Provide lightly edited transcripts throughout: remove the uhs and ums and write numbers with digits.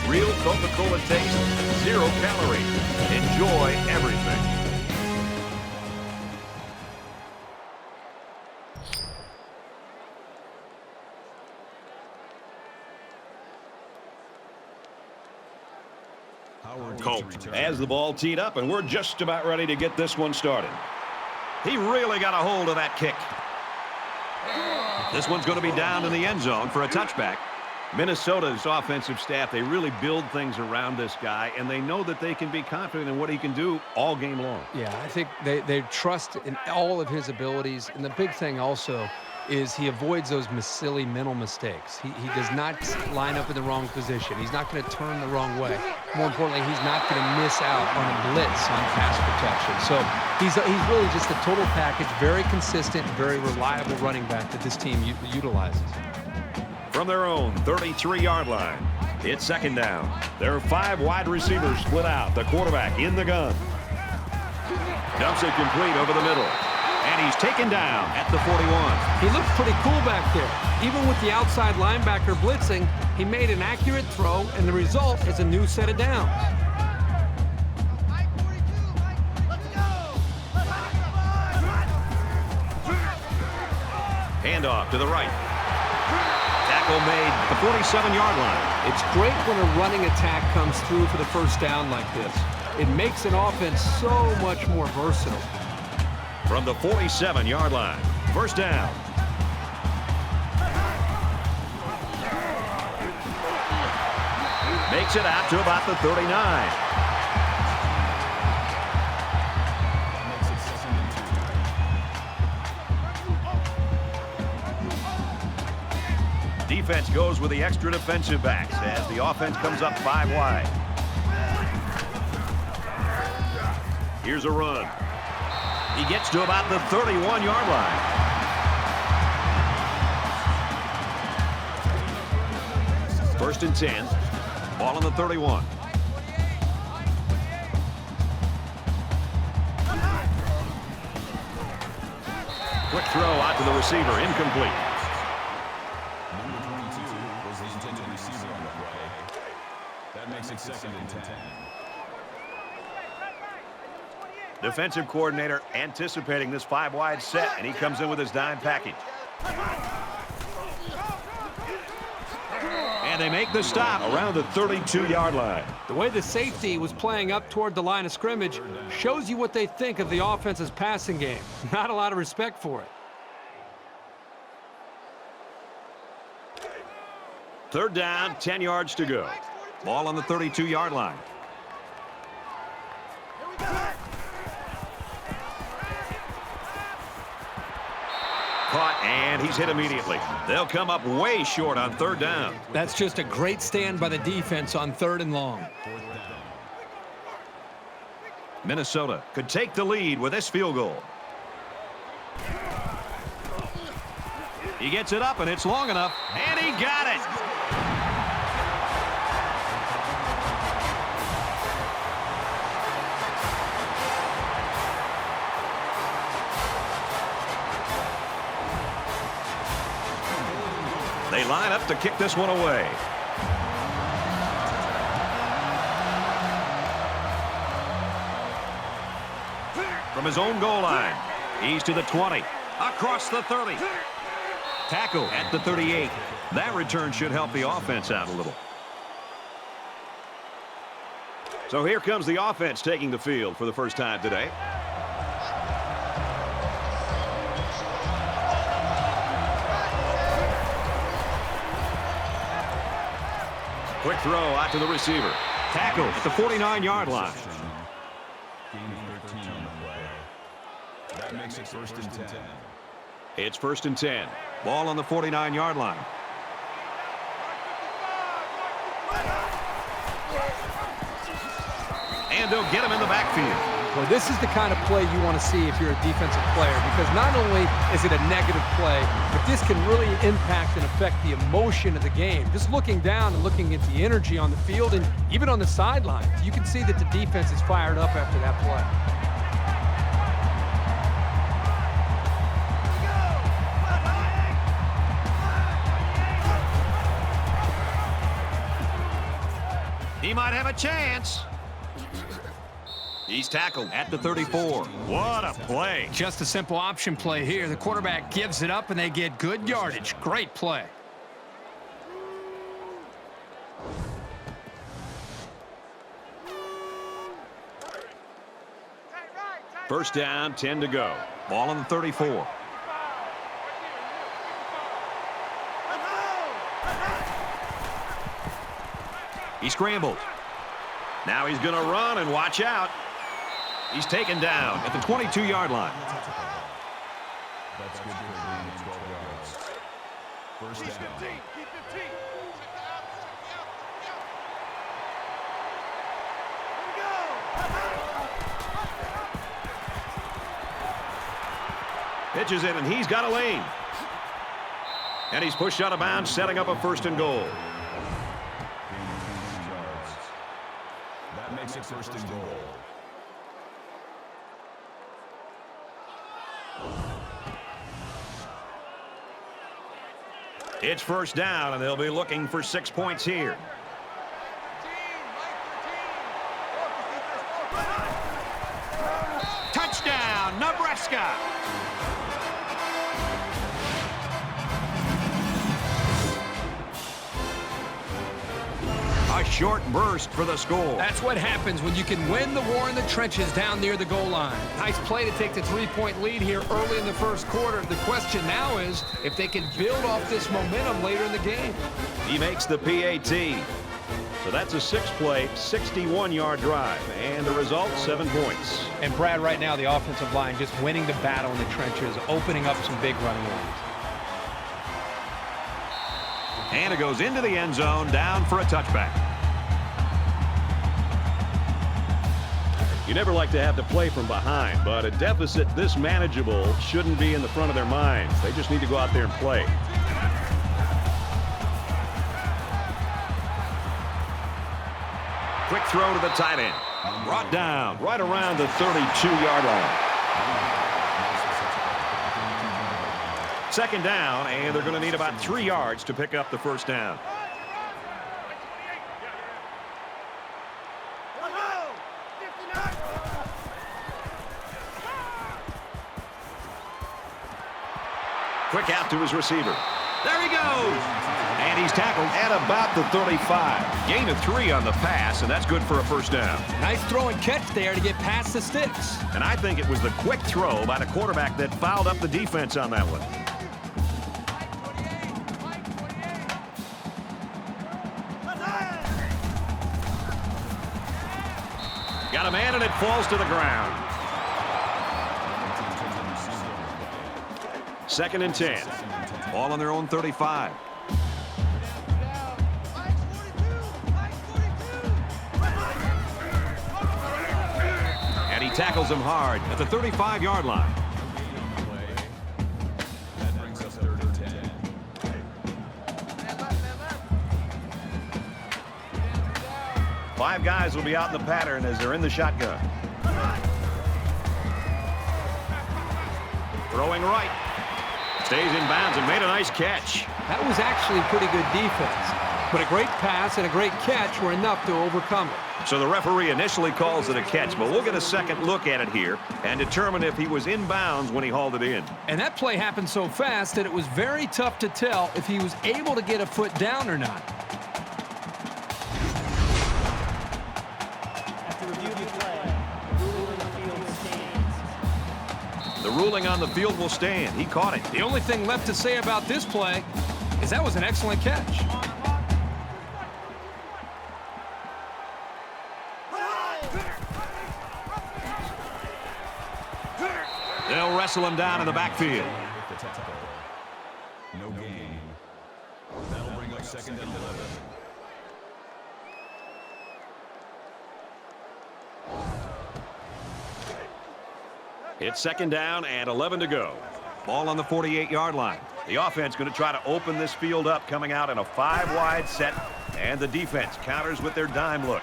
Real Coca-Cola taste, 0 calories. Enjoy everything. Colt has the ball teed up, and we're just about ready to get this one started. He really got a hold of that kick. This one's going to be down in the end zone for a touchback. Minnesota's offensive staff, they really build things around this guy, and they know that they can be confident in what he can do all game long. Yeah, I think they trust in all of his abilities. And the big thing also is he avoids those silly mental mistakes. He does not line up in the wrong position. He's not going to turn the wrong way. More importantly, he's not going to miss out on a blitz on pass protection. So he's really just a total package, very consistent, very reliable running back that this team utilizes. From their own 33-yard line, it's second down. There are 5 wide receivers split out. The quarterback in the gun. Dumps it complete over the middle. And he's taken down at the 41. He looked pretty cool back there. Even with the outside linebacker blitzing, he made an accurate throw, and the result is a new set of downs. Handoff to the right. Tackle made at the 47-yard line. It's great when a running attack comes through for the first down like this. It makes an offense so much more versatile. From the 47-yard line, first down. Makes it out to about the 39. Defense goes with the extra defensive backs as the offense comes up 5 wide. Here's a run. He gets to about the 31-yard line. First and 10. Ball on the 31. Quick throw out to the receiver. Incomplete. Number 22 was the intended receiver on the play. That makes it second and 10. Defensive coordinator anticipating this 5-wide set, and he comes in with his dime package. And they make the stop around the 32-yard line. The way the safety was playing up toward the line of scrimmage shows you what they think of the offense's passing game. Not a lot of respect for it. Third down, 10 yards to go. Ball on the 32-yard line. Caught, and he's hit immediately. They'll come up way short on third down. That's just a great stand by the defense on 3rd and long. Minnesota could take the lead with this field goal. He gets it up, and it's long enough, and he got it. They line up to kick this one away. From his own goal line, he's to the 20, across the 30. Tackle at the 38. That return should help the offense out a little. So here comes the offense taking the field for the first time today. Quick throw out to the receiver. Tackle at the 49-yard line. Gain of 13 on the play. That makes it first and 10. It's first and 10. Ball on the 49-yard line. And they'll get him in the backfield. Well, this is the kind of play you want to see if you're a defensive player, because not only is it a negative play, but this can really impact and affect the emotion of the game. Just looking down and looking at the energy on the field and even on the sidelines, you can see that the defense is fired up after that play. He might have a chance. He's tackled at the 34. What a play. Just a simple option play here. The quarterback gives it up, and they get good yardage. Great play. First down, 10 to go. Ball on the 34. He scrambled. Now he's going to run and watch out. He's taken down at the 22-yard line. That's good for gain of 12 yards. First down. Pitches it, and he's got a lane. And he's pushed out of bounds, setting up a first and goal. That makes it first and goal. It's first down, and they'll be looking for 6 points here. Touchdown, Nebraska! A short burst for the score. That's what happens when you can win the war in the trenches down near the goal line. Nice play to take the 3-point lead here early in the first quarter. The question now is if they can build off this momentum later in the game. He makes the PAT. So that's a 6-play, 61-yard drive. And the result, 7 points. And Brad, right now, the offensive line just winning the battle in the trenches, opening up some big running lanes. And it goes into the end zone, down for a touchback. You never like to have to play from behind, but a deficit this manageable shouldn't be in the front of their minds. They just need to go out there and play. Quick throw to the tight end. Brought down right around the 32-yard line. Second down, and they're going to need about 3 yards to pick up the first down. Quick out to his receiver. There he goes. And he's tackled at about the 35. Gain of 3 on the pass, and that's good for a first down. Nice throw and catch there to get past the sticks. And I think it was the quick throw by the quarterback that fouled up the defense on that one. Got a man, and it falls to the ground. Second and 10. Ball on their own 35. And he tackles him hard at the 35-yard line. That brings us 3rd and 10. 5 guys will be out in the pattern as they're in the shotgun. Throwing right. Stays in bounds and made a nice catch. That was actually pretty good defense. But a great pass and a great catch were enough to overcome it. So the referee initially calls it a catch, but we'll get a second look at it here and determine if he was in bounds when he hauled it in. And that play happened so fast that it was very tough to tell if he was able to get a foot down or not. The ruling on the field will stand. He caught it. The only thing left to say about this play is that was an excellent catch. They'll wrestle him down in the backfield. No gain. That'll bring up 2nd and 11. It's 2nd down and 11 to go. Ball on the 48-yard line. The offense going to try to open this field up, coming out in a 5-wide set, and the defense counters with their dime look.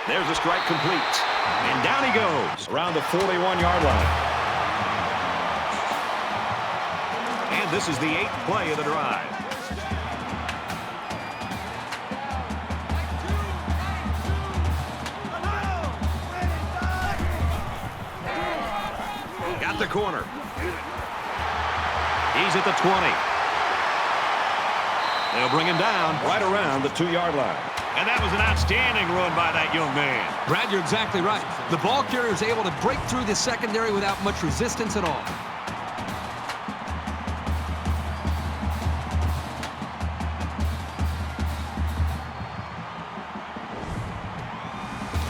There's a strike complete, and down he goes around the 41-yard line. And this is the 8th play of the drive. At the corner. He's at the 20. They'll bring him down right around the 2-yard line. And that was an outstanding run by that young man. Brad, you're exactly right. The ball carrier is able to break through the secondary without much resistance at all.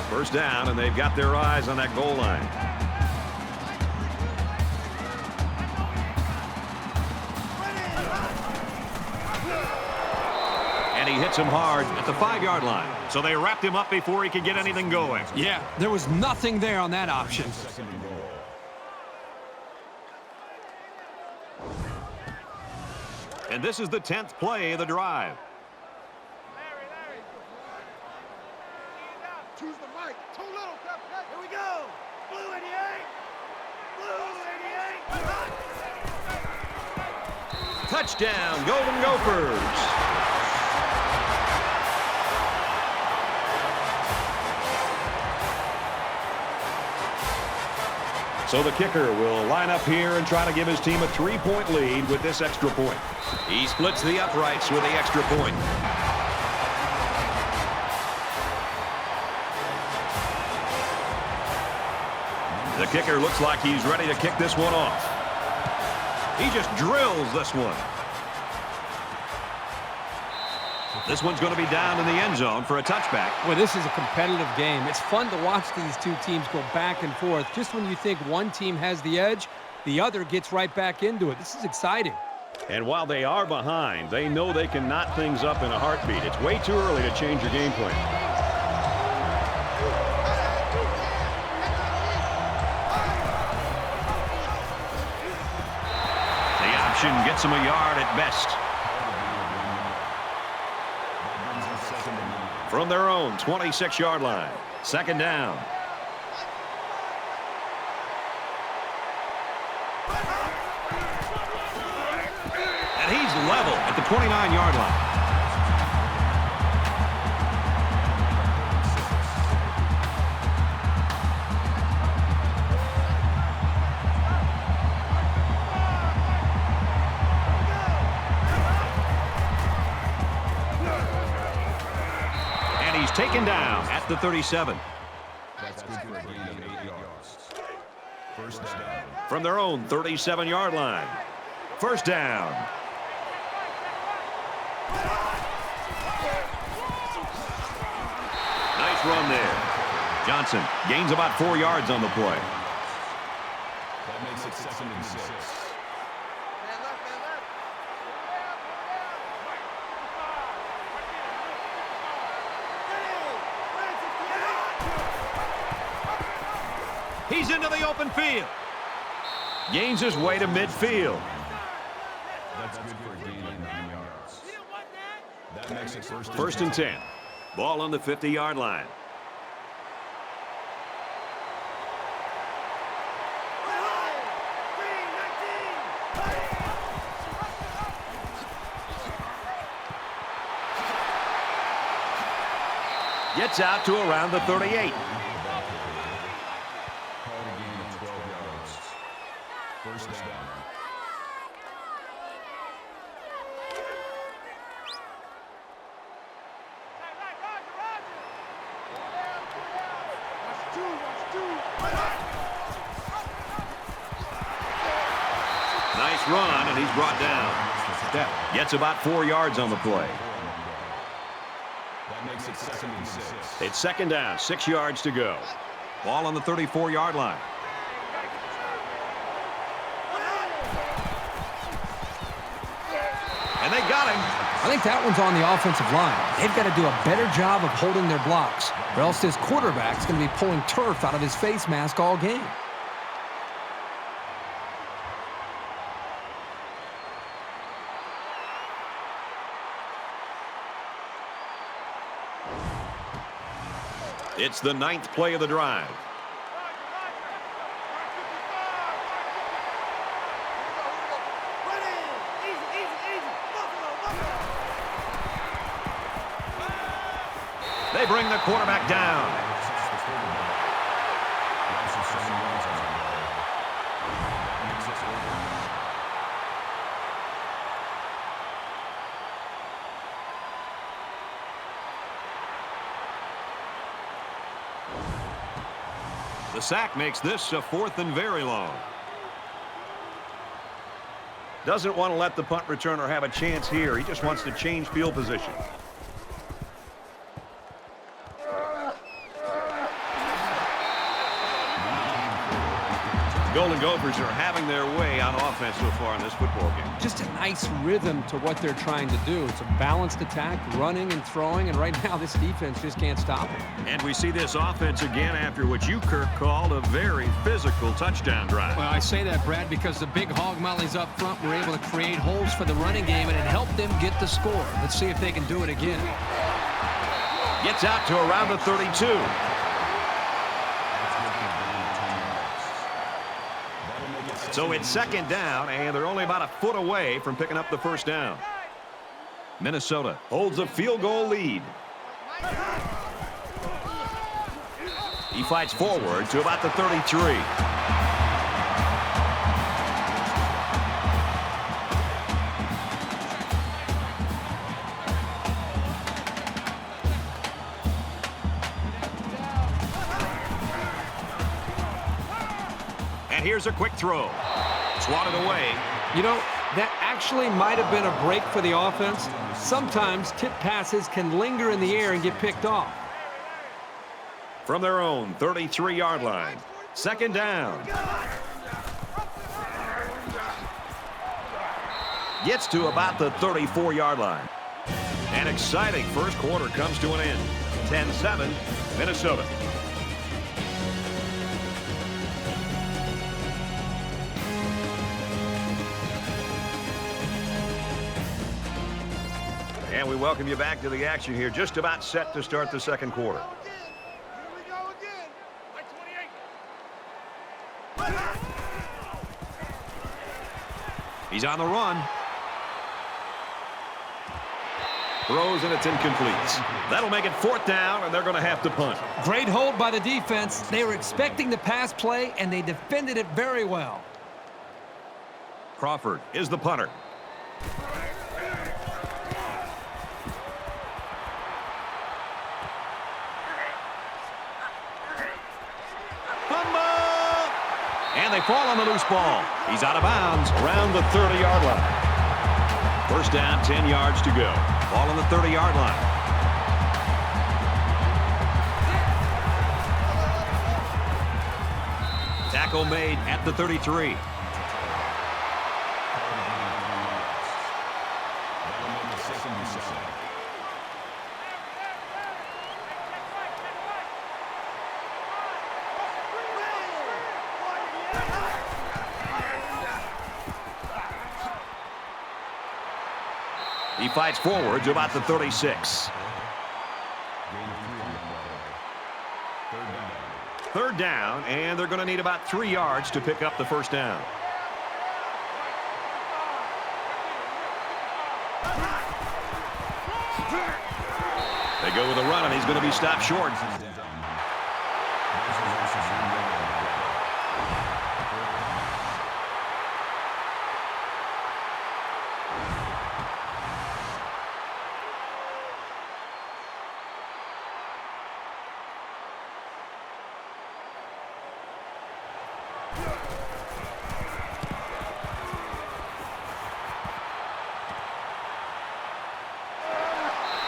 First down, and they've got their eyes on that goal line. And he hits him hard at the 5-yard line. So they wrapped him up before he could get anything going. Yeah, there was nothing there on that option. And this is the 10th play of the drive. Choose the mic. Too little, Captain. Here we go. Blue 88. Blue 88. Touchdown, Golden Gophers. So the kicker will line up here and try to give his team a 3-point lead with this extra point. He splits the uprights with the extra point. The kicker looks like he's ready to kick this one off. He just drills this one. This one's going to be down in the end zone for a touchback. Well, this is a competitive game. It's fun to watch these two teams go back and forth. Just when you think one team has the edge, the other gets right back into it. This is exciting. And while they are behind, they know they can knot things up in a heartbeat. It's way too early to change your game plan. The option gets him a yard at best. From their own 26-yard line. Second down. And he's level at the 29-yard line. Taken down at the 37. That's good for a gain of 8 yards. First down. From their own 37-yard line. First down. Nice run there. Johnson gains about 4 yards on the play. That makes it 2nd and 6. He's into the open field. Gains his way to midfield. That's good for a gain of 9 yards. That makes it First and 10. Ball on the 50-yard line. Gets out to around the 38. First down. Nice run, and he's brought down. Gets about 4 yards on the play. That makes it 2nd and 6. It's second down, 6 yards to go. Ball on the 34-yard line. And they got him. I think that one's on the offensive line. They've got to do a better job of holding their blocks, or else this quarterback's going to be pulling turf out of his face mask all game. It's the 9th play of the drive. They bring the quarterback down. The sack makes this a 4th and very long. Doesn't want to let the punt returner have a chance here. He just wants to change field position. Golden Gophers are having their way on offense so far in this football game. Just a nice rhythm to what they're trying to do. It's a balanced attack, running and throwing, and right now this defense just can't stop it. And we see this offense again after what you, Kirk, called a very physical touchdown drive. Well, I say that, Brad, because the big hog mollies up front were able to create holes for the running game, and it helped them get the score. Let's see if they can do it again. Gets out to around the 32. So it's 2nd down, and they're only about a foot away from picking up the first down. Minnesota holds a field goal lead. He fights forward to about the 33. And here's a quick throw. Swatted away. You know, that actually might have been a break for the offense. Sometimes tip passes can linger in the air and get picked off. From their own 33-yard line. 2nd down. Gets to about the 34-yard line. An exciting first quarter comes to an end. 10-7, Minnesota. And we welcome you back to the action here. Just about set to start the second quarter. Here we go again. Like 28. He's on the run. Throws, and it's incomplete. That'll make it 4th down, and they're going to have to punt. Great hold by the defense. They were expecting the pass play, and they defended it very well. Crawford is the punter. And they fall on the loose ball. He's out of bounds around the 30-yard line. First down, 10 yards to go. Ball on the 30-yard line. Tackle made at the 33. He fights forward to about the 36. 3rd down, and they're going to need about 3 yards to pick up the first down. They go with a run, and he's going to be stopped short.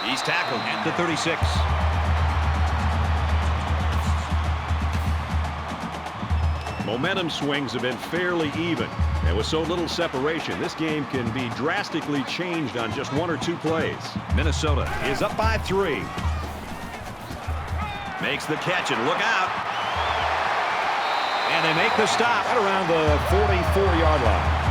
He's tackled at the 36. Momentum swings have been fairly even. And with so little separation, this game can be drastically changed on just 1 or 2 plays. Minnesota is up by 3. Makes the catch, and look out. And they make the stop right around the 44-yard line.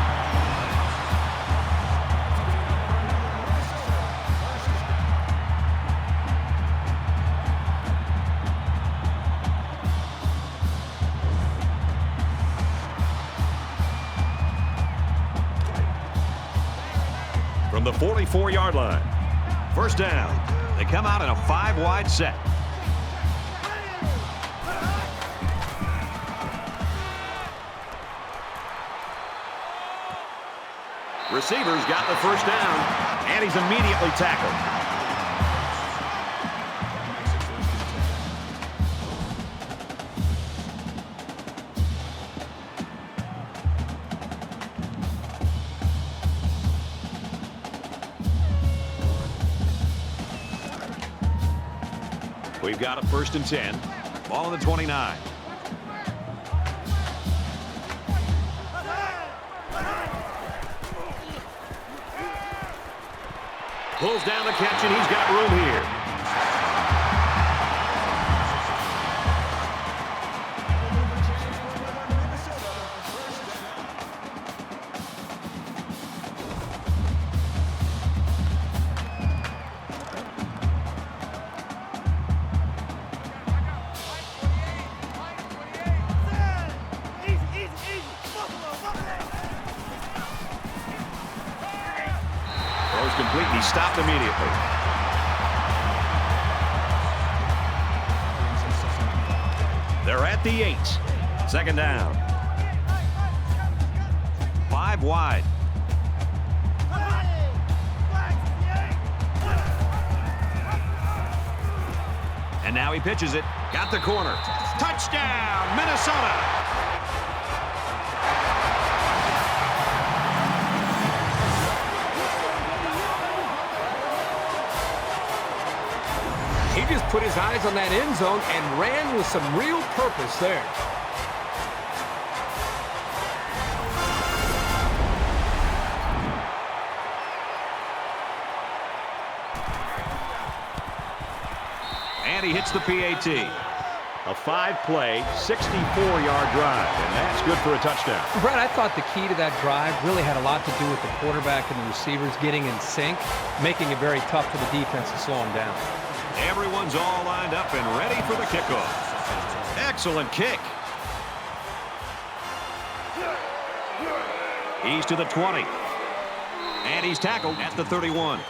From the 44-yard line. First down. They come out in a 5-wide set. Receivers got the first down, and he's immediately tackled. We've got a 1st and 10. Ball on the 29. Pulls down the catch, and he's got room here. Completely stopped immediately. They're at the 8. 2nd down. 5 wide. And now he pitches it. Got the corner. Touchdown, Minnesota! He just put his eyes on that end zone and ran with some real purpose there. And he hits the PAT. A 5-play, 64-yard drive, and that's good for a touchdown. Brett, I thought the key to that drive really had a lot to do with the quarterback and the receivers getting in sync, making it very tough for the defense to slow him down. Everyone's all lined up and ready for the kickoff. Excellent kick. He's to the 20. And he's tackled at the 31.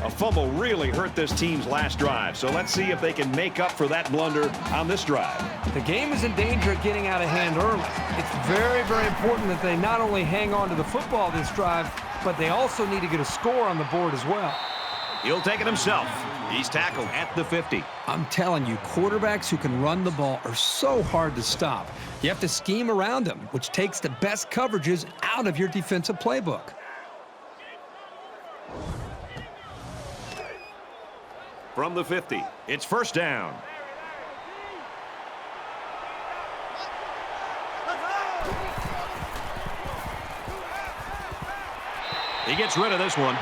A fumble really hurt this team's last drive, so let's see if they can make up for that blunder on this drive. The game is in danger of getting out of hand early. It's very, very important that they not only hang on to the football this drive, but they also need to get a score on the board as well. He'll take it himself. He's tackled at the 50. I'm telling you, quarterbacks who can run the ball are so hard to stop. You have to scheme around them, which takes the best coverages out of your defensive playbook. From the 50, it's 1st down. He gets rid of this one.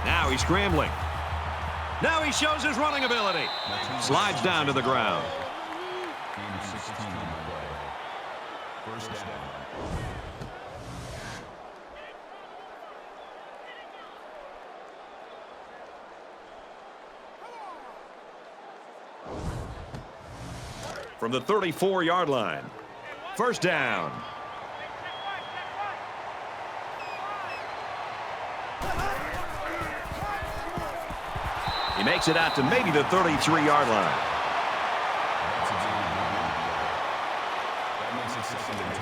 Now he's scrambling. Now he shows his running ability. Slides down to the ground. First down. From the 34-yard line. 1st down. He makes it out to maybe the 33-yard line. That makes it 2nd and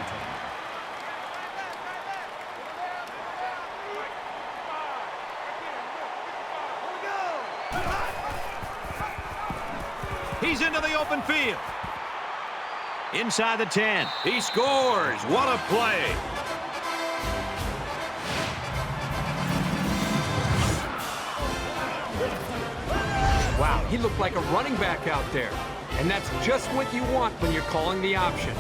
10. He's into the open field. Inside the 10. He scores. What a play. Wow, he looked like a running back out there. And that's just what you want when you're calling the option.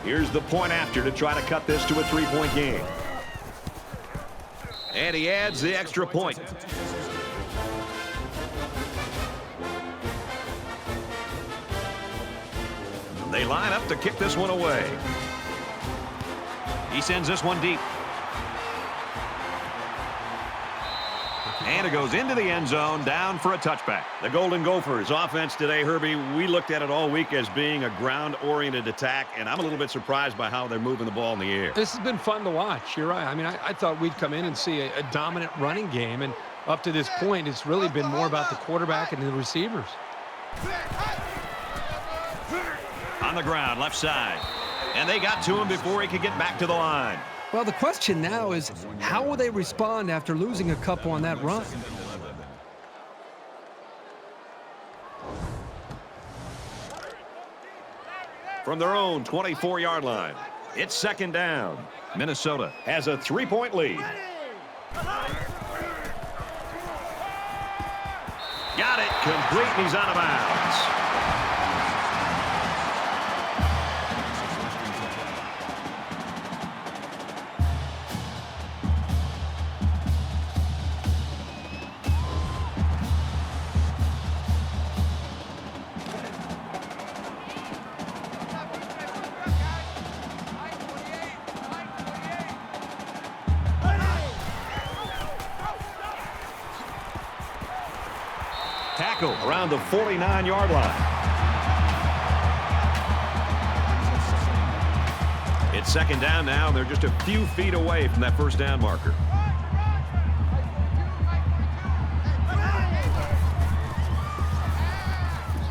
Here's the point after to try to cut this to a 3-point game. And he adds the extra point. They line up to kick this one away. He sends this one deep. And it goes into the end zone, down for a touchback. The Golden Gophers offense today, Herbie, we looked at it all week as being a ground-oriented attack, and I'm a little bit surprised by how they're moving the ball in the air. This has been fun to watch. You're right. I mean, I thought we'd come in and see a dominant running game, and up to this point, it's really been more about the quarterback and the receivers. On the ground, left side. And they got to him before he could get back to the line. Well, the question now is, how will they respond after losing a couple on that run? From their own 24-yard line, it's second down. Minnesota has a 3-point lead. Got it. Complete, and he's out of bounds. Tackle around the 49-yard line. It's second down now. They're just a few feet away from that first down marker.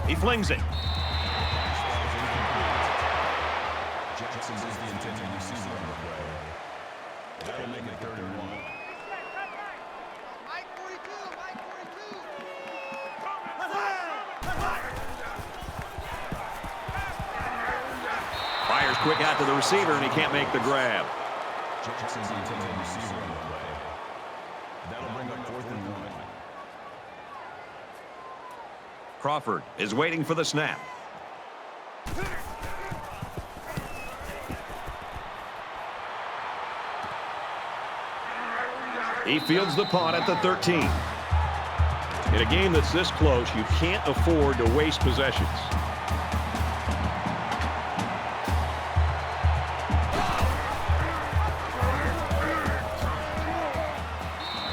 He flings it. Jackson is the intended receiver on the play. That'll make it 31. Fires quick out to the receiver, and he can't make the grab. Jackson's the intended receiver on the play. That'll bring up 4th and 1. Crawford is waiting for the snap. He fields the punt at the 13. In a game that's this close, you can't afford to waste possessions.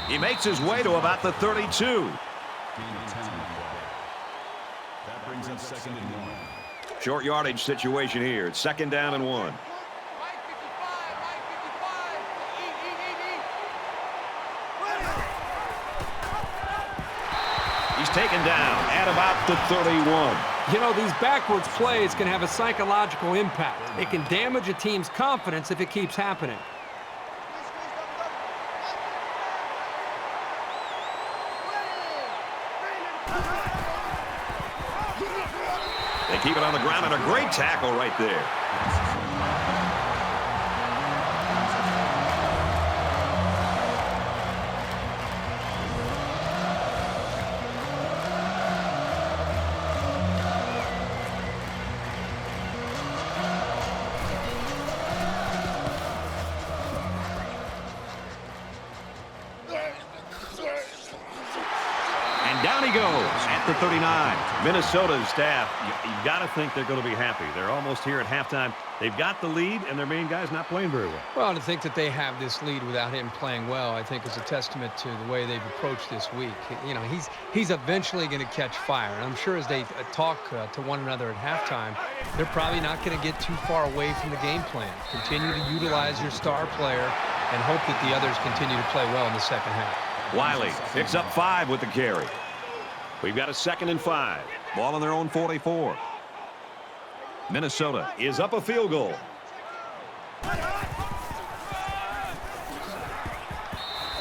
He makes his way to about the 32. That brings up 2nd and 1. Short yardage situation here. It's second down and 1. He's taken down at about the 31. You know, these backwards plays can have a psychological impact. It can damage a team's confidence if it keeps happening. They keep it on the ground, and a great tackle right there. And down he goes at the 39. Minnesota's staff, you've got to think they're going to be happy. They're almost here at halftime. They've got the lead, and their main guy's not playing very well. Well, to think that they have this lead without him playing well, I think is a testament to the way they've approached this week. You know, he's eventually going to catch fire. And I'm sure as they talk to one another at halftime, they're probably not going to get too far away from the game plan. Continue to utilize your star player and hope that the others continue to play well in the second half. Wiley picks up 5 with the carry. We've got a 2nd and 5. Ball on their own 44. Minnesota is up a field goal.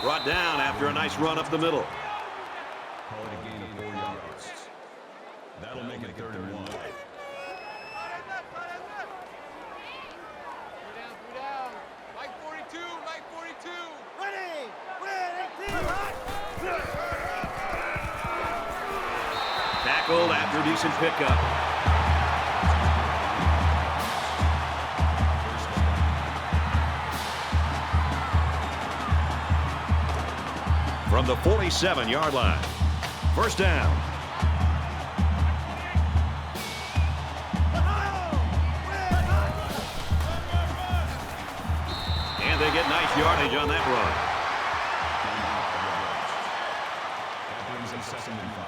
Brought down after a nice run up the middle. Call it a gain of 4 yards. That'll make it 3rd and 1. Tackled after a decent pickup. From the 47-yard line. First down. And they get nice yardage on that run. That brings up 2nd and 5.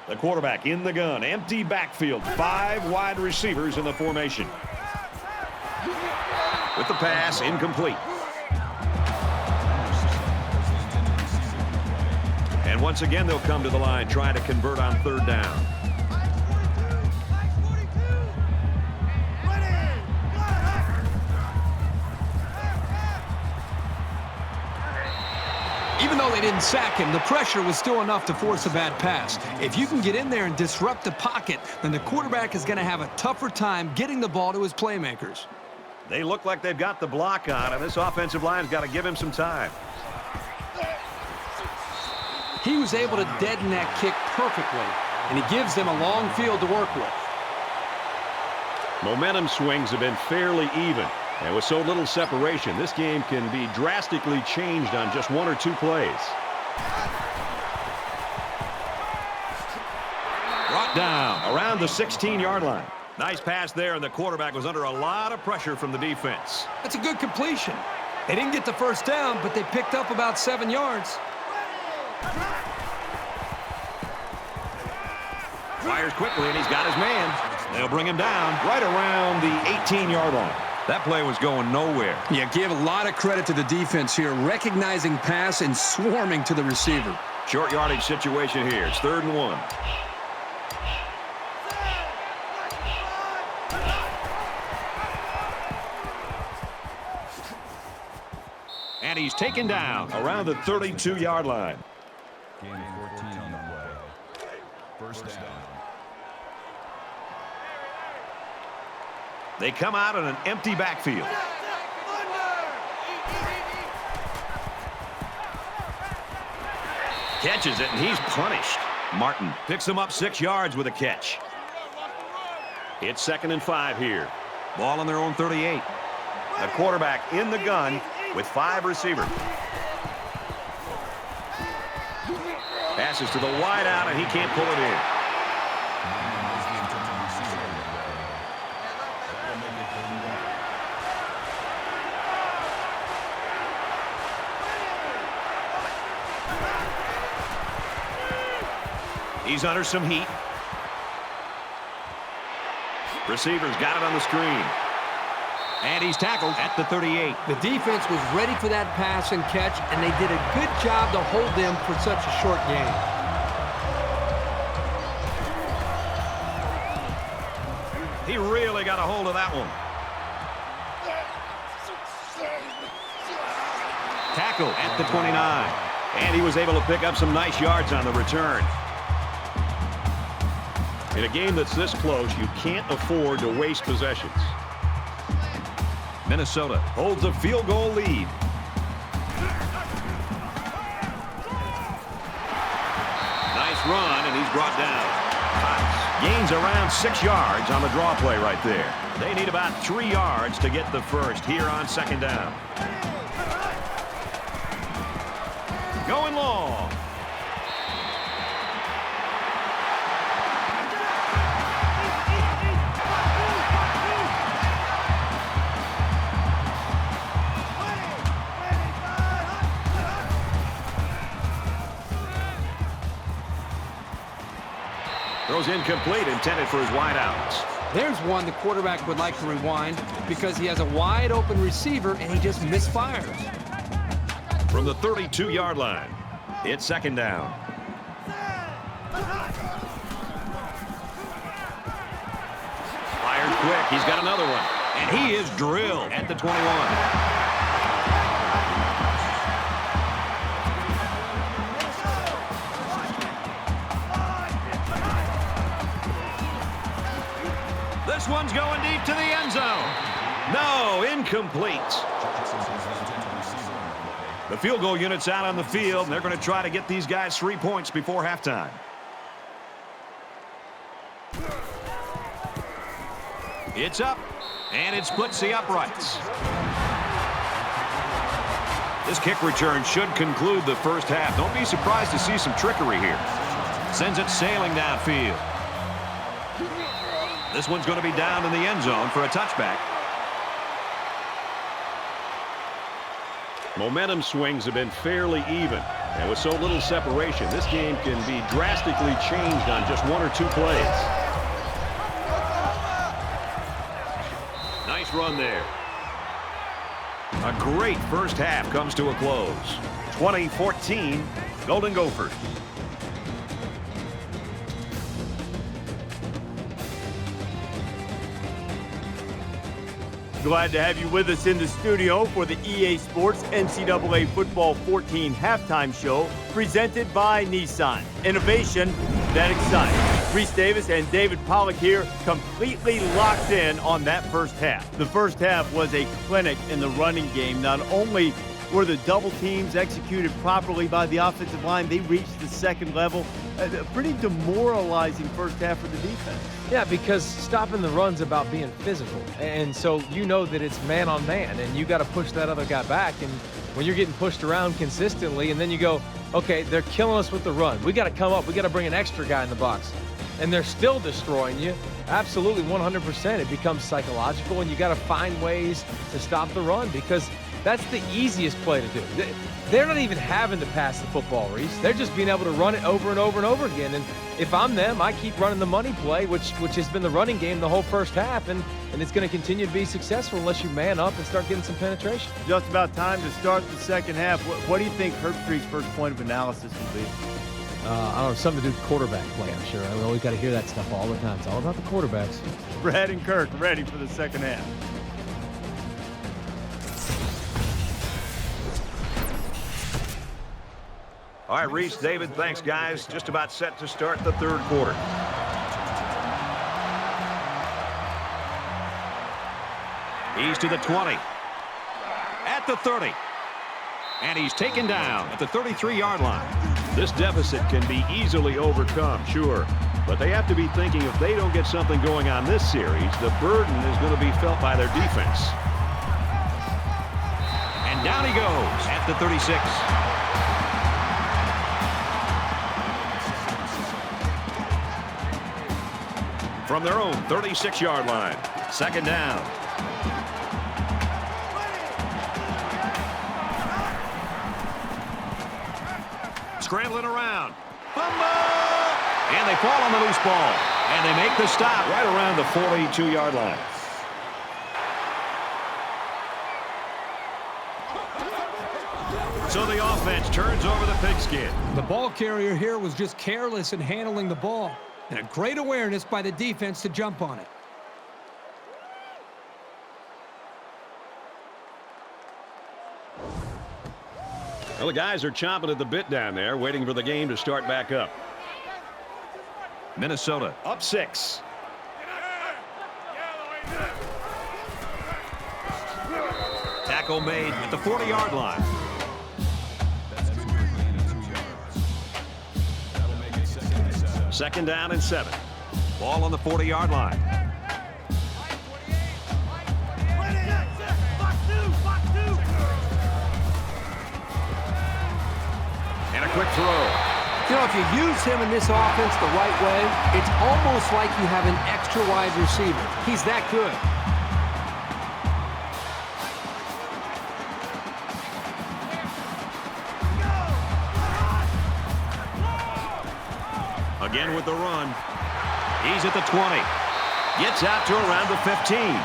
The quarterback in the gun. Empty backfield. 5 wide receivers in the formation. With the pass, incomplete. And once again, they'll come to the line, trying to convert on 3rd down. though they didn't sack him, the pressure was still enough to force a bad pass. If you can get in there and disrupt the pocket, then the quarterback is going to have a tougher time getting the ball to his playmakers. They look like they've got the block on, and this offensive line's got to give him some time. He was able to deaden that kick perfectly, and he gives them a long field to work with. Momentum swings have been fairly even. And with so little separation, this game can be drastically changed on just one or two plays. Brought down around the 16-yard line. Nice pass there, and the quarterback was under a lot of pressure from the defense. That's a good completion. They didn't get the first down, but they picked up about 7 yards. Fires quickly, and he's got his man. They'll bring him down right around the 18-yard line. That play was going nowhere. Yeah, give a lot of credit to the defense here, recognizing pass and swarming to the receiver. Short yardage situation here. It's 3rd and 1. And he's taken down around the 32-yard line. Gain of 14 on the play. First down. They come out in an empty backfield. Catches it, and he's punished. Martin picks him up 6 yards with a catch. It's 2nd and 5 here. Ball on their own 38. The quarterback in the gun with 5 receivers. Passes to the wide out, and he can't pull it in. He's under some heat. Receivers got it on the screen. And he's tackled at the 38. The defense was ready for that pass and catch, and they did a good job to hold them for such a short game. He really got a hold of that one. Tackle at the 29. And he was able to pick up some nice yards on the return. In a game that's this close, you can't afford to waste possessions. Minnesota holds a field goal lead. Nice run, and he's brought down. Gains around 6 yards on the draw play right there. They need about 3 yards to get the first here on 2nd down. Going long. Throws incomplete, intended for his wideouts. There's one the quarterback would like to rewind because he has a wide open receiver and he just misfires. From the 32-yard line, it's 2nd down. Fired quick. He's got another one. And he is drilled at the 21. This one's going deep to the end zone. No, incomplete. The field goal unit's out on the field, and they're going to try to get these guys 3 points before halftime. It's up, and it splits the uprights. This kick return should conclude the first half. Don't be surprised to see some trickery here. Sends it sailing downfield. This one's going to be down in the end zone for a touchback. Momentum swings have been fairly even. And with so little separation, this game can be drastically changed on just 1 or 2 plays. Nice run there. A great first half comes to a close. 20-14, Golden Gophers. Glad to have you with us in the studio for the EA Sports NCAA Football 14 halftime show presented by Nissan. Innovation that excites. Reese Davis and David Pollack here, completely locked in on that first half. The first half was a clinic in the running game. Not only were the double teams executed properly by the offensive line, they reached the second level. A pretty demoralizing first half for the defense. Yeah, because stopping the run's about being physical. And so you know that it's man on man, and you got to push that other guy back. And when you're getting pushed around consistently, and then you go, okay, they're killing us with the run. We got to come up. We got to bring an extra guy in the box. And they're still destroying you. Absolutely, 100%. It becomes psychological, and you got to find ways to stop the run because that's the easiest play to do. They're not even having to pass the football, Reese. They're just being able to run it over and over and over again. And if I'm them, I keep running the money play, which has been the running game the whole first half, and it's going to continue to be successful unless you man up and start getting some penetration. Just about time to start the second half. What do you think Herbstreit's first point of analysis will be? I don't know, something to do with quarterback play, I'm sure. We always got to hear that stuff all the time. It's all about the quarterbacks. Brad and Kirk ready for the second half. All right, Reese, David, thanks, guys. Just about set to start the third quarter. He's to the 20. At the 30. And he's taken down at the 33-yard line. This deficit can be easily overcome, sure. But they have to be thinking if they don't get something going on this series, the burden is going to be felt by their defense. And down he goes at the 36. From their own 36-yard line. Second down. Scrambling around. Fumble! And they fall on the loose ball. And they make the stop right around the 42-yard line. So the offense turns over the pigskin. The ball carrier here was just careless in handling the ball. And a great awareness by the defense to jump on it. Well, the guys are chomping at the bit down there, waiting for the game to start back up. Minnesota up 6. Tackle made at the 40-yard line. Second down and 7. Ball on the 40-yard line. And a quick throw. You know, if you use him in this offense the right way, it's almost like you have an extra wide receiver. He's that good. Again with the run. He's at the 20. Gets out to around the 15.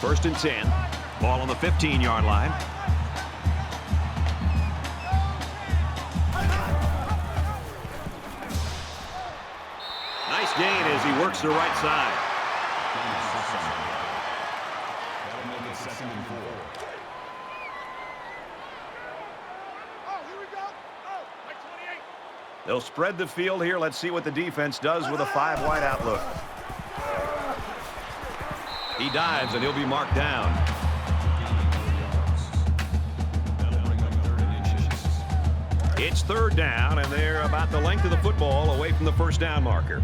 First and 10. Ball on the 15-yard line. Nice gain as he works the right side. That'll make it second and 4. Oh, here we go. Oh, like 28. They'll spread the field here. Let's see what the defense does with a 5-wide outlook. He dives, and he'll be marked down. It's third down, and they're about the length of the football away from the first down marker.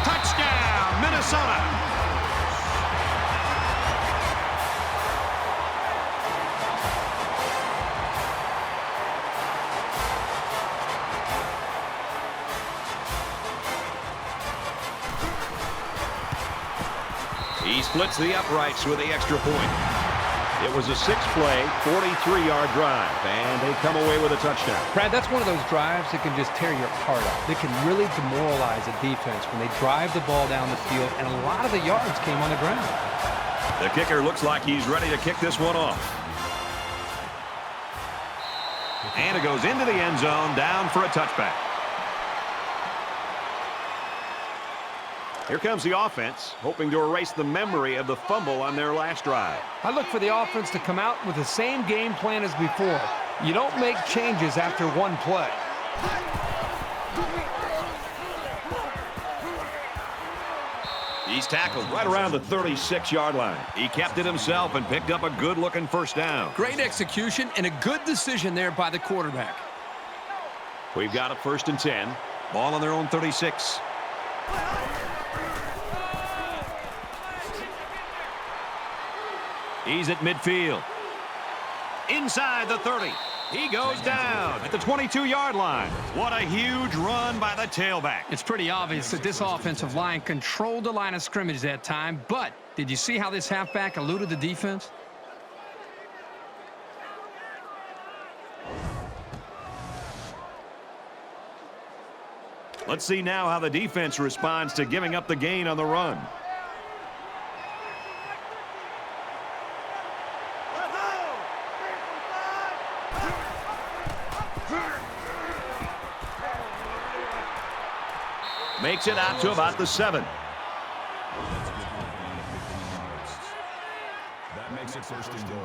Touchdown, Minnesota! He splits the uprights with the extra point. It was a 6-play, 43-yard drive, and they come away with a touchdown. Brad, that's one of those drives that can just tear your heart out. They can really demoralize a defense when they drive the ball down the field, and a lot of the yards came on the ground. The kicker looks like he's ready to kick this one off. And it goes into the end zone, down for a touchback. Here comes the offense, hoping to erase the memory of the fumble on their last drive. I look for the offense to come out with the same game plan as before. You don't make changes after one play. He's tackled right around the 36-yard line. He kept it himself and picked up a good-looking first down. Great execution and a good decision there by the quarterback. We've got a 1st and 10. Ball on their own 36. He's at midfield. Inside the 30. He goes down at the 22-yard line. What a huge run by the tailback. It's pretty obvious that this offensive line controlled the line of scrimmage that time, but did you see how this halfback eluded the defense? Let's see now how the defense responds to giving up the gain on the run. Makes it out to about the 7. That makes it 1st and goal.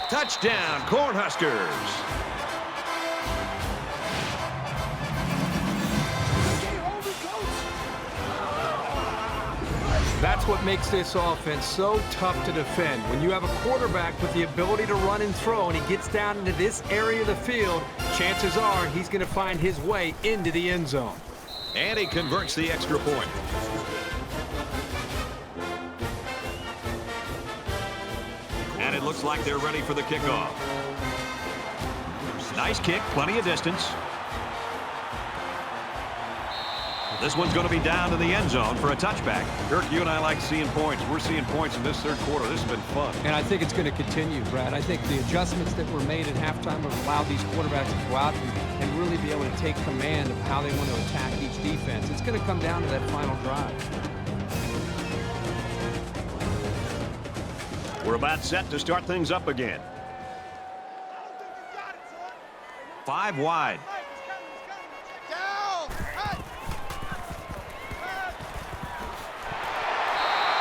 Touchdown, Cornhuskers. That's what makes this offense so tough to defend. When you have a quarterback with the ability to run and throw, and he gets down into this area of the field, chances are he's going to find his way into the end zone. And he converts the extra point. And it looks like they're ready for the kickoff. Nice kick, plenty of distance. This one's going to be down to the end zone for a touchback. Kirk, you and I like seeing points. We're seeing points in this 3rd quarter. This has been fun. And I think it's going to continue, Brad. I think the adjustments that were made at halftime have allowed these quarterbacks to go out and really be able to take command of how they want to attack each defense. It's going to come down to that final drive. We're about set to start things up again. 5 wide.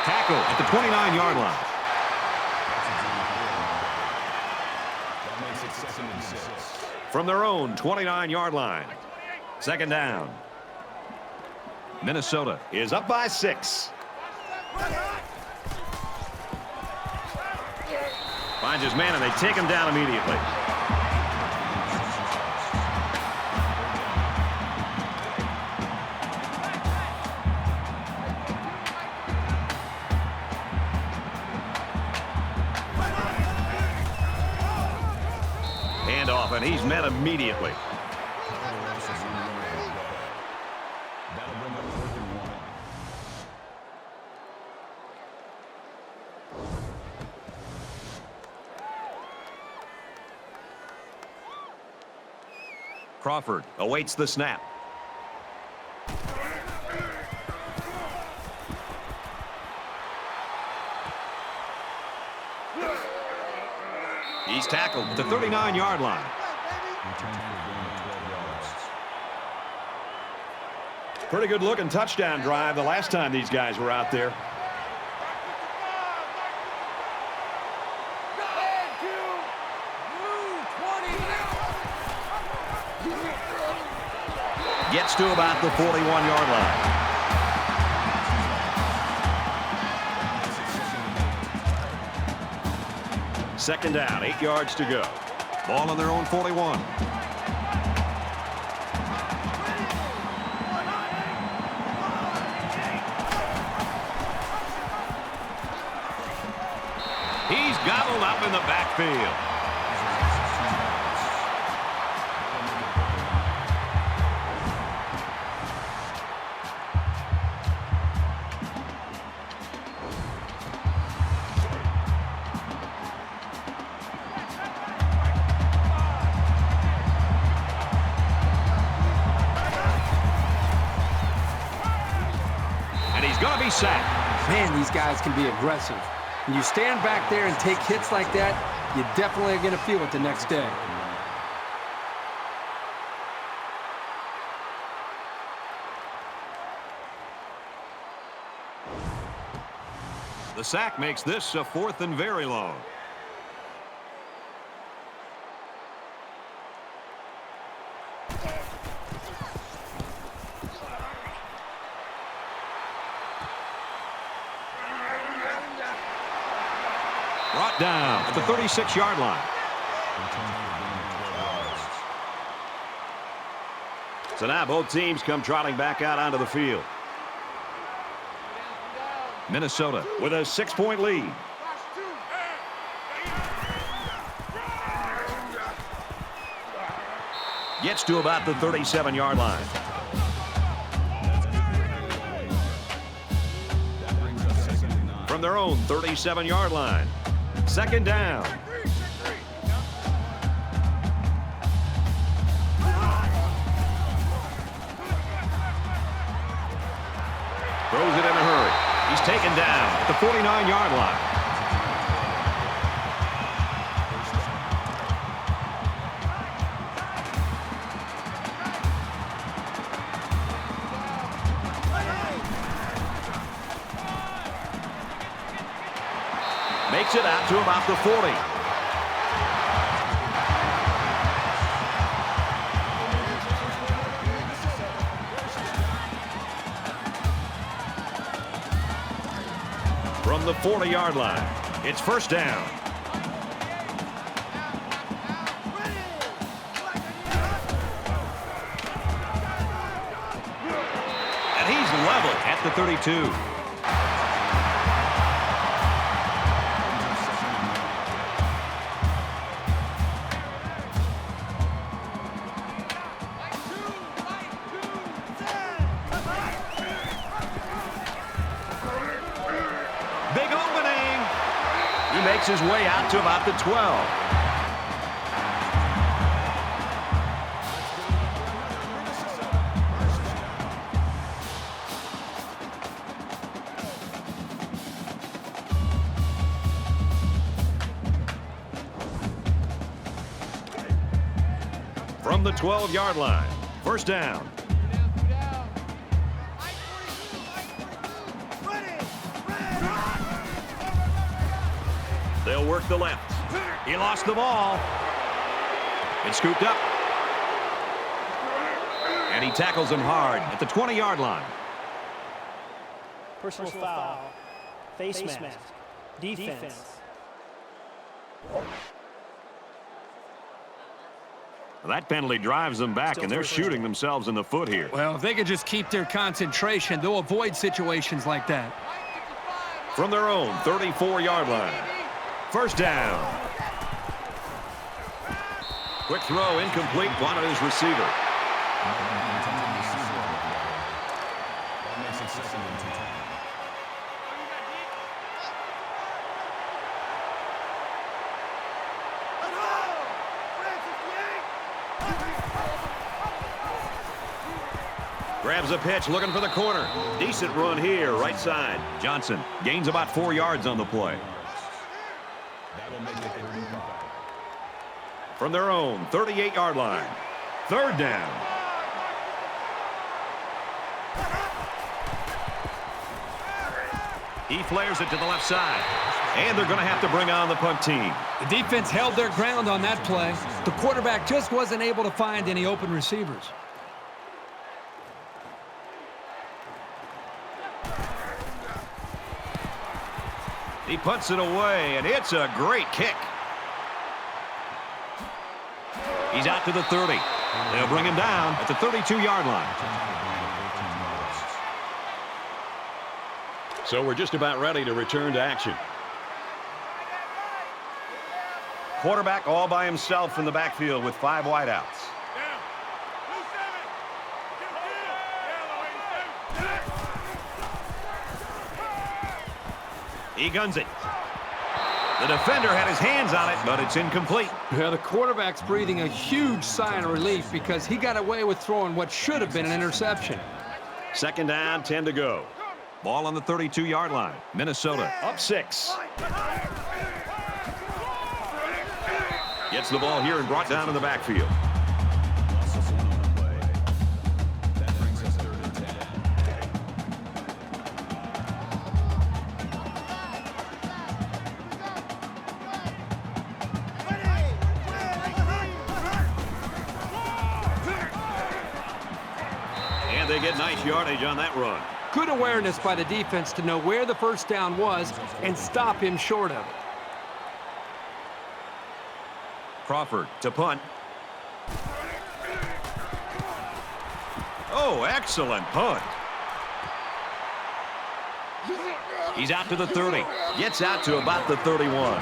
Tackle at the 29-yard line. That makes it 2nd and 6. From their own 29-yard line. 2nd down. Minnesota is up by 6. Finds his man, and they take him down immediately. Handoff, and he's met immediately. That'll bring up 4th and 1. Crawford awaits the snap. He's tackled at the 39-yard line. Pretty good looking touchdown drive the last time these guys were out there. Gets to about the 41-yard line. Second down, 8 yards to go. Ball on their own 41. Gobbled up in the backfield. And he's going to be sacked. Man, these guys can be aggressive. When you stand back there and take hits like that, you definitely are going to feel it the next day. The sack makes this a 4th and very long. Brought down at the 36-yard line. So now both teams come trotting back out onto the field. Minnesota with a 6-point lead. Gets to about the 37-yard line. From their own 37-yard line. 2nd down. Throws it in a hurry. He's taken down at the 49-yard line. Makes it out to about the 40. From the 40-yard line, it's 1st down. And he's level at the 32. Big opening. He makes his way out to about the 12. From the 12-yard line, 1st down. They'll work the left. He lost the ball. It's scooped up. And he tackles him hard at the 20-yard line. Personal foul. Face mask. Defense. That penalty drives them back, and they're shooting themselves in the foot here. Well, if they could just keep their concentration, they'll avoid situations like that. From their own 34-yard line. 1st down. Quick throw, incomplete, wanted his receiver. Grabs a pitch, looking for the corner. Decent run here, right side. Johnson gains about 4 yards on the play. From their own 38-yard line. 3rd down. He flares it to the left side. And they're going to have to bring on the punt team. The defense held their ground on that play. The quarterback just wasn't able to find any open receivers. He puts it away, and it's a great kick. He's out to the 30. They'll bring him down at the 32-yard line. So we're just about ready to return to action. Quarterback all by himself in the backfield with 5 wideouts. He guns it. The defender had his hands on it, but it's incomplete. Yeah, the quarterback's breathing a huge sigh of relief because he got away with throwing what should have been an interception. Second down, 10 to go. Ball on the 32-yard line. Minnesota up 6. Gets the ball here and brought down in the backfield. That brings us 3rd and 10. And they get nice yardage on that run. Good awareness by the defense to know where the first down was and stop him short of it. Crawford to punt. Oh, excellent punt. He's out to the 30. Gets out to about the 31.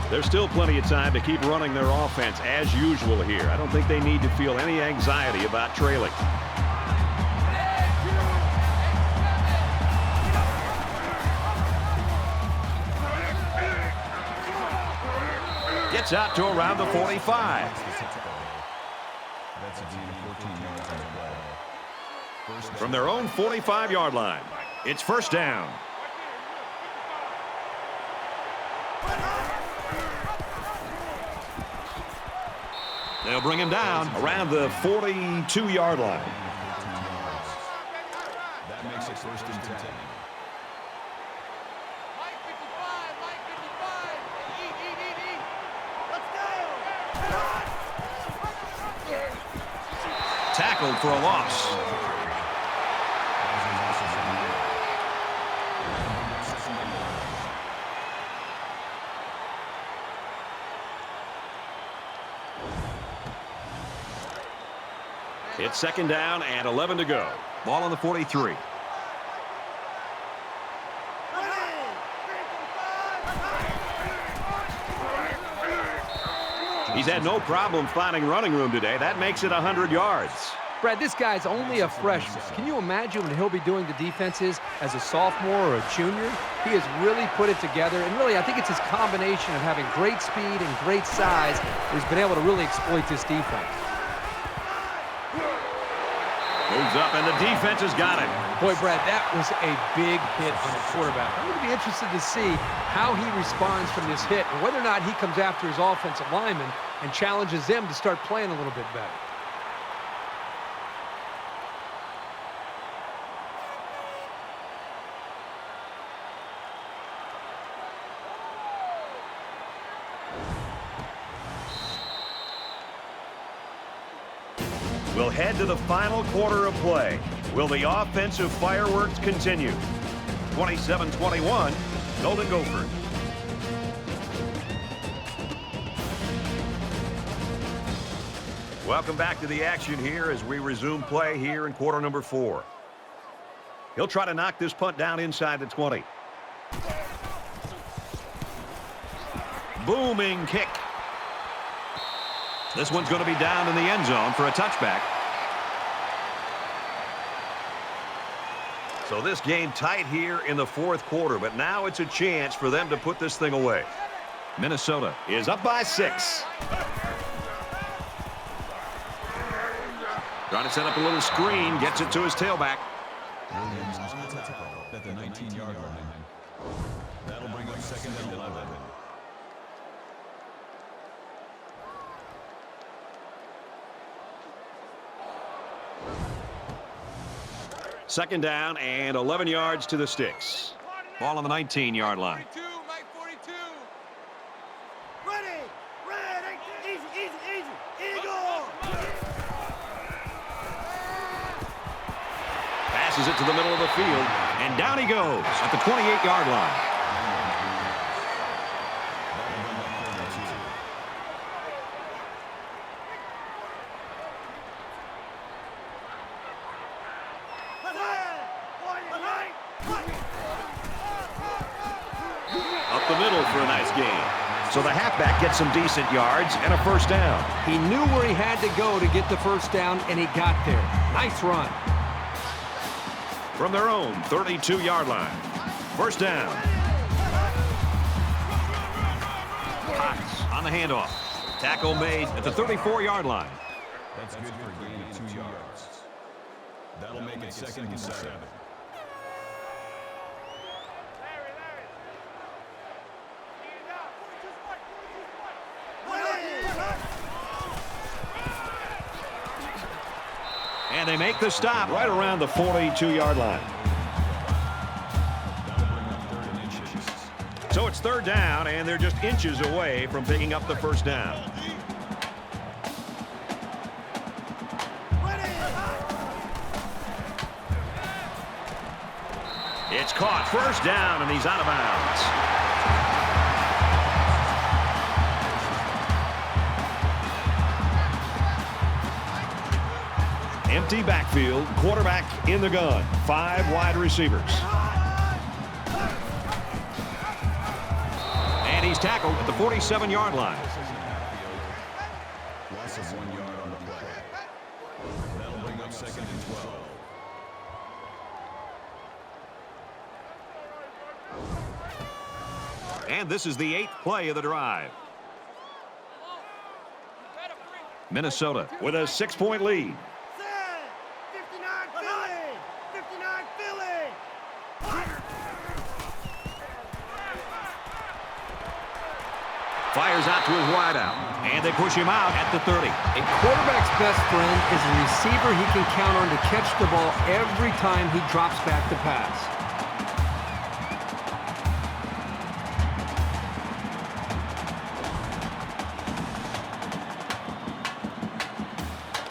There's still plenty of time to keep running their offense as usual here. I don't think they need to feel any anxiety about trailing. Gets out to around the 45. That's a gain of 14 yards on the play. From their own 45-yard line, it's first down. They'll bring him down around the 42-yard line. That makes it 1st and 10. Tackled for a loss. It's second down and 11 to go. Ball on the 43. He's had no problem finding running room today. That makes it 100 yards. Brad, this guy's only a freshman. Can you imagine what he'll be doing to defenses as a sophomore or a junior? He has really put it together, and really I think it's his combination of having great speed and great size that he's been able to really exploit this defense. Moves up, and the defense has got it. Boy, Brad, that was a big hit on the quarterback. I'm going to be interested to see how he responds from this hit and whether or not he comes after his offensive lineman and challenges them to start playing a little bit better. We'll head to the final quarter of play. Will the offensive fireworks continue? 27-21, Golden Gophers. Welcome back to the action here as we resume play here in quarter number 4. He'll try to knock this punt down inside the 20. Booming kick. This one's going to be down in the end zone for a touchback. So this game tight here in the 4th quarter, but now it's a chance for them to put this thing away. Minnesota is up by 6. Trying to set up a little screen, gets it to his tailback. Williams on the tackle at the 19-yard line. That'll bring up 2nd and 11. Second down and 11 yards to the sticks. Ball on the 19-yard line. Ready! Ready! Easy, easy, easy! Eagle! Passes it to the middle of the field, and down he goes at the 28-yard line. for a nice gain. So the halfback gets some decent yards and a first down. He knew where he had to go to get the first down, and he got there. Nice run. From their own 32-yard line. First down. Cox on the handoff. Tackle made at the 34-yard line. That's good for a gain of 2 yards. That'll make it 2nd and 7. And they make the stop right around the 42-yard line. So it's 3rd down, and they're just inches away from picking up the first down. It's caught. First down, and he's out of bounds. Empty backfield, quarterback in the gun. 5 wide receivers. And he's tackled at the 47-yard line. Loss of 1 yard on the play. That'll bring up 2nd and 12. And this is the 8th play of the drive. Minnesota with a 6-point lead. 59 Philly! 59 Philly! Fires out to his wideout. And they push him out at the 30. A quarterback's best friend is a receiver he can count on to catch the ball every time he drops back to pass.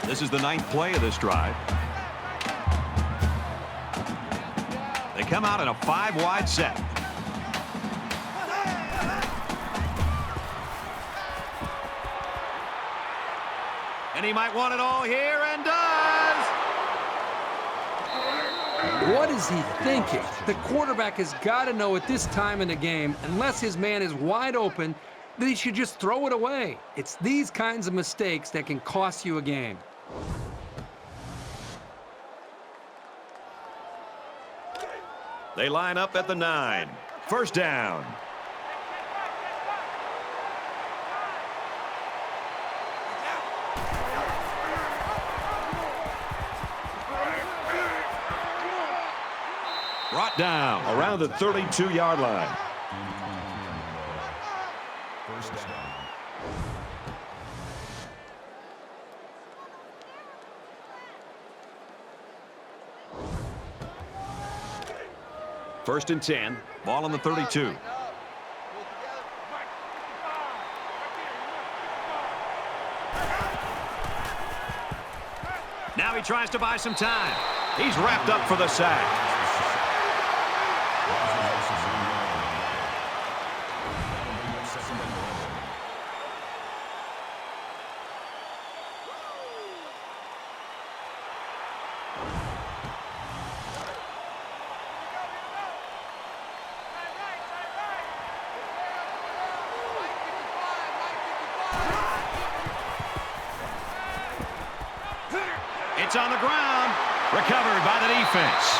This is the 9th play of this drive. They come out in a 5-wide set. And he might want it all here, and does! What is he thinking? The quarterback has got to know at this time in the game, unless his man is wide open, that he should just throw it away. It's these kinds of mistakes that can cost you a game. They line up at the 9. First down. Brought down around the 32-yard line. First down. First and 10. Ball on the 32. Now he tries to buy some time. He's wrapped up for the sack. It's on the ground. Recovered by the defense.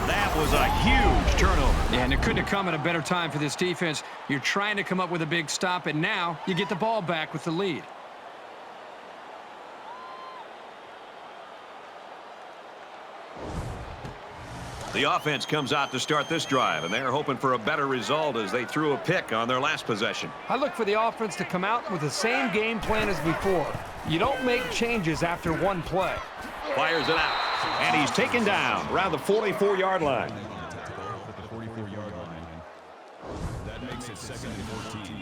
That was a huge turnover. Yeah, and it couldn't have come at a better time for this defense. You're trying to come up with a big stop, and now you get the ball back with the lead. The offense comes out to start this drive, and they're hoping for a better result as they threw a pick on their last possession. I look for the offense to come out with the same game plan as before. You don't make changes after one play. Fires it out, and he's taken down around the 44-yard line. At the 44-yard line. That makes it 2nd and 14.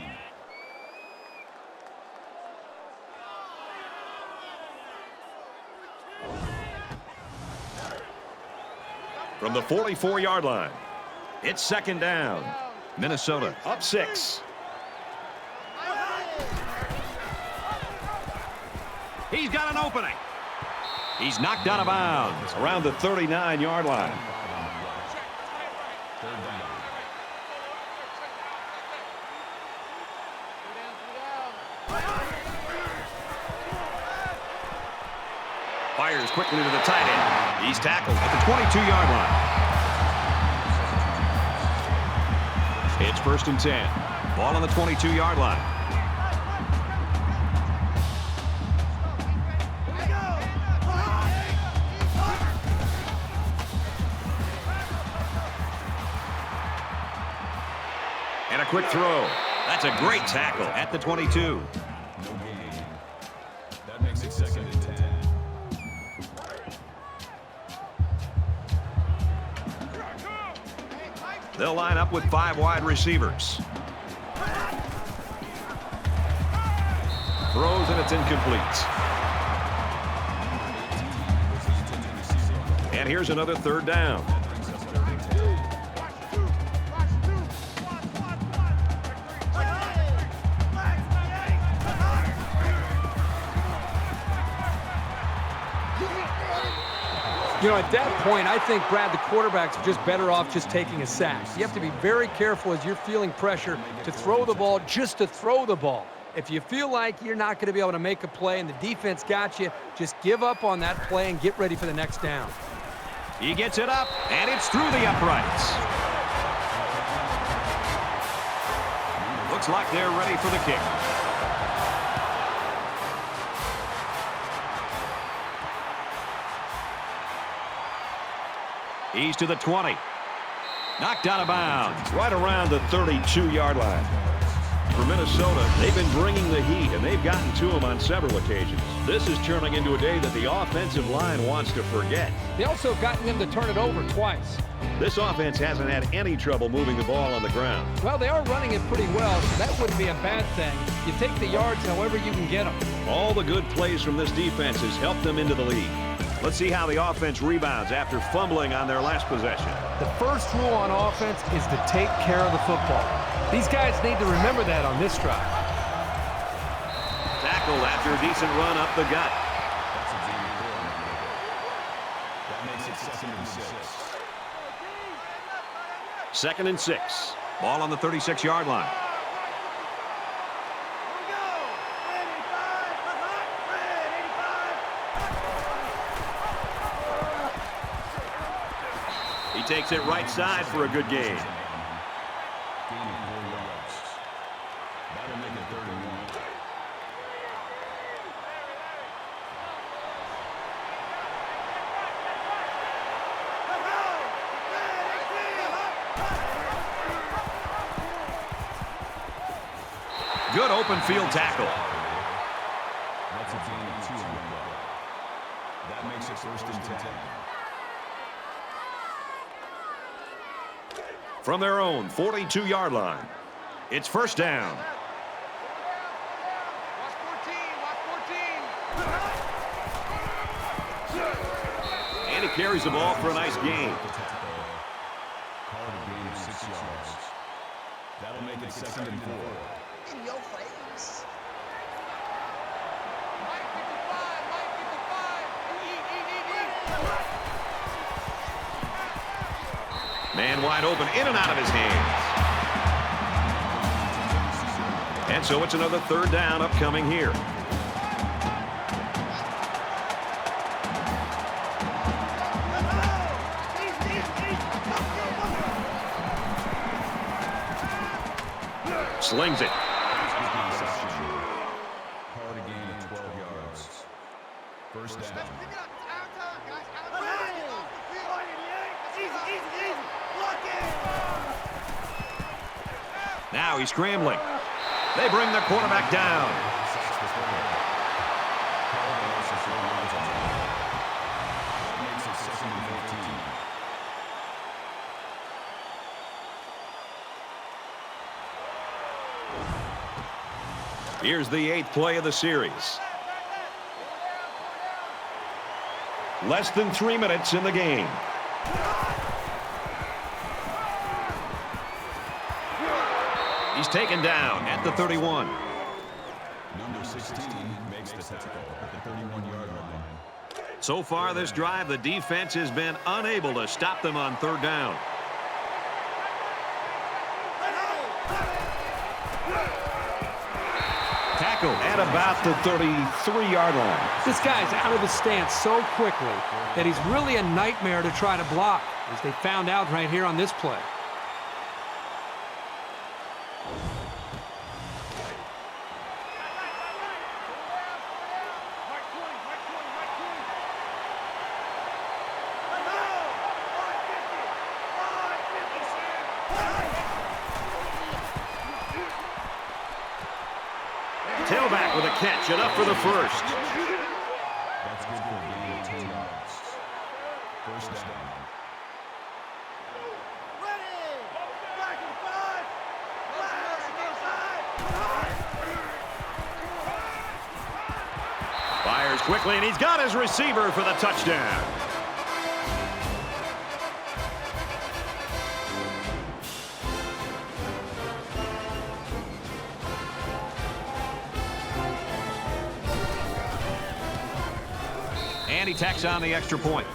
From the 44-yard line, it's 2nd down. Minnesota up 6. He's got an opening. He's knocked out of bounds around the 39-yard line. Fires quickly to the tight end. He's tackled at the 22-yard line. It's 1st and 10. Ball on the 22-yard line. And a quick throw. That's a great tackle at the 22. That makes it 2nd and 10. They'll line up with 5 wide receivers. Throws and it's incomplete. And here's another 3rd down. You know, at that point, I think, Brad, the quarterbacks are just better off just taking a sack. You have to be very careful as you're feeling pressure to throw the ball just to throw the ball. If you feel like you're not going to be able to make a play and the defense got you, just give up on that play and get ready for the next down. He gets it up, and it's through the uprights. Looks like they're ready for the kick. He's to the 20. Knocked out of bounds right around the 32-yard line. For Minnesota, they've been bringing the heat, and they've gotten to them on several occasions. This is turning into a day that the offensive line wants to forget. They also gotten them to turn it over twice. This offense hasn't had any trouble moving the ball on the ground. Well, they are running it pretty well, so that wouldn't be a bad thing. You take the yards however you can get them. All the good plays from this defense has helped them into the lead. Let's see how the offense rebounds after fumbling on their last possession. The first rule on offense is to take care of the football. These guys need to remember that on this drive. Tackled after a decent run up the gut. That makes it 2nd and 6. 2nd and 6. Ball on the 36-yard line. He takes it right side for a good gain. Gain of 4 yards. That'll make it 3rd and 1. Good open field tackle. That's a gain of 2 on the play. That makes it 1st and 10. From their own 42-yard line, it's 1st down. And he carries the ball for a nice gain. Call it a gain of 6 yards. That'll make it 2nd and 4. In your face. Man wide open, in and out of his hands. And so it's another 3rd down upcoming here. Slings it. Call it a gain of 12 yards. 1st down. Now he's scrambling. They bring the quarterback down. Makes it 2nd and 14. Here's the 8th play of the series. Less than 3 minutes in the game. He's taken down at the 31. Number 16 makes the tackle at the 31-yard line. So far this drive, the defense has been unable to stop them on third down. Tackle at about the 33-yard line. This guy's out of the stance so quickly that he's really a nightmare to try to block, as they found out right here on this play. Tailback with a catch, enough for the first. That's good for a gain of 2 yards. First down. Ready! Back in 5! Flash! Fires quickly, and he's got his receiver for the touchdown. And he tacks on the extra point.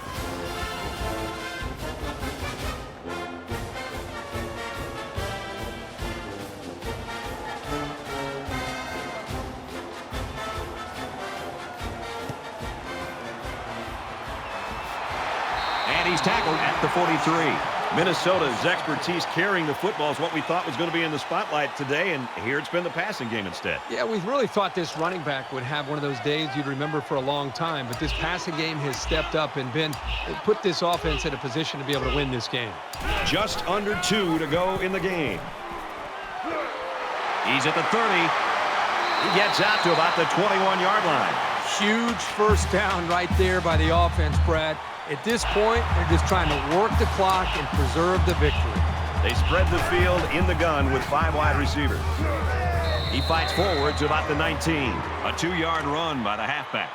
And he's tackled at the 43. Minnesota's expertise carrying the football is what we thought was going to be in the spotlight today, and here it's been the passing game instead. Yeah, we really thought this running back would have one of those days you'd remember for a long time, but this passing game has stepped up and put this offense in a position to be able to win this game. Just under 2 to go in the game. He's at the 30. He gets out to about the 21-yard line. Huge first down right there by the offense, Brad. At this point, they're just trying to work the clock and preserve the victory. They spread the field in the gun with 5 wide receivers. He fights forward to about the 19. A 2-yard run by the halfback.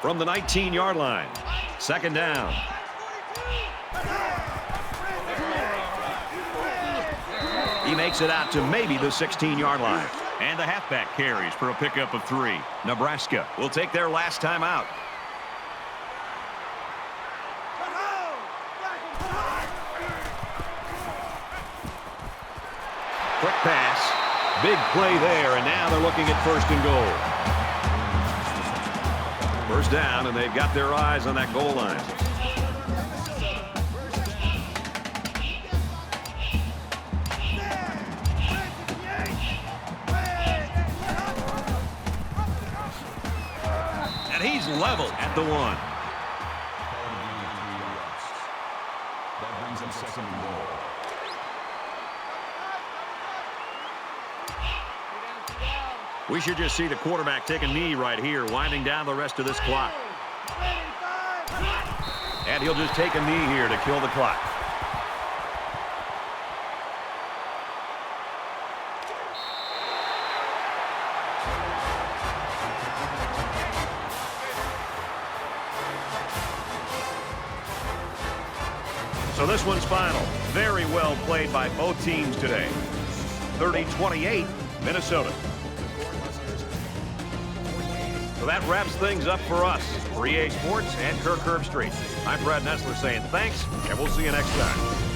From the 19-yard line, second down. He makes it out to maybe the 16-yard line. And the halfback carries for a pickup of 3. Nebraska will take their last time out. Quick pass. Big play there, and now they're looking at 1st and goal. First down, and they've got their eyes on that goal line. And he's level at the 1. That brings up 2nd and goal. We should just see the quarterback take a knee right here, winding down the rest of this clock. And he'll just take a knee here to kill the clock. So this one's final. Very well played by both teams today. 30-28, Minnesota. So that wraps things up for us. For EA Sports and Kirk Herbstreit. I'm Brad Nessler saying thanks, and we'll see you next time.